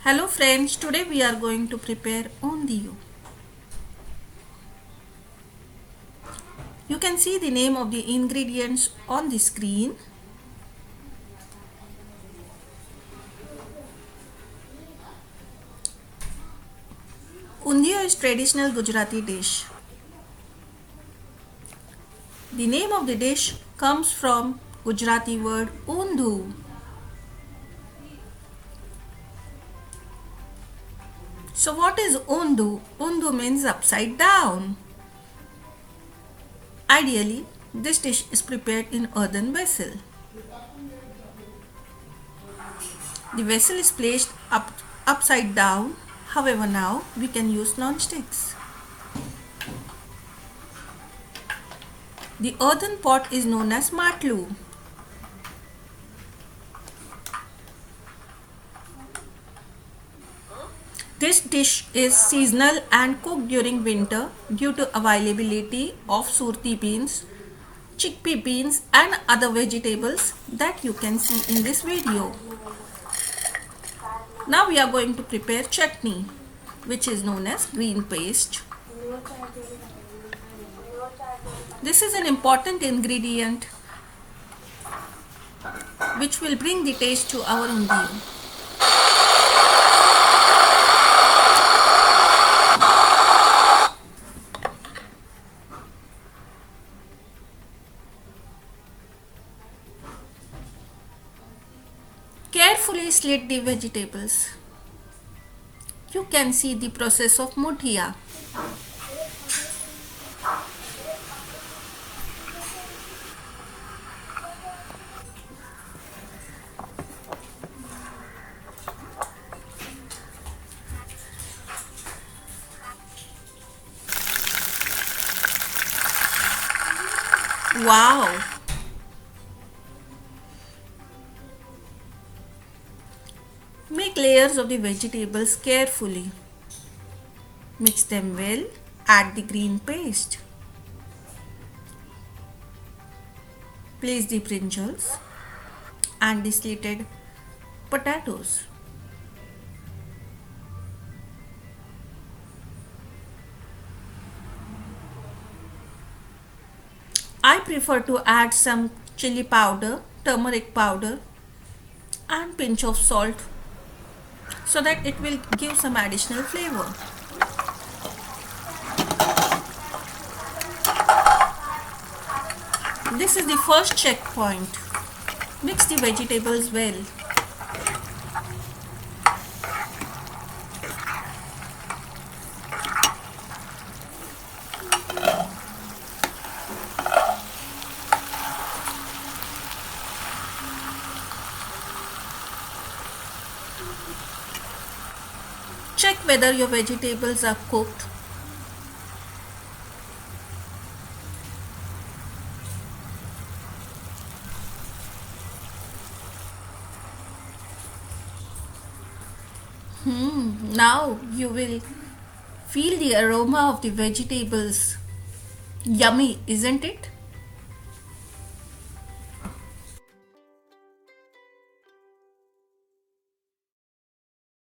Hello friends, today we are going to prepare ondiyu. You can see the name of the ingredients on the screen. Ondiyu is traditional Gujarati dish. The name of the dish comes from Gujarati word undhu. So what is undhu? Undhu means upside down. Ideally, this dish is prepared in earthen vessel. The vessel is placed upside down. However, now we can use non-sticks. The earthen pot is known as matlu. This dish is seasonal and cooked during winter due to availability of surti beans, chickpea beans and other vegetables that you can see in this video. Now we are going to prepare chutney, which is known as green paste. This is an important ingredient which will bring the taste to our ondiyu. Carefully slit the vegetables. You can see the process of mudhiya. Wow! Make layers of the vegetables carefully. Mix them well. Add the green paste. Place the brinjals and the slitted potatoes. I prefer to add some chili powder, turmeric powder and pinch of salt so that it will give some additional flavor. This is the first checkpoint. Mix the vegetables well. Check whether your vegetables are cooked. Now you will feel the aroma of the vegetables. Yummy, isn't it?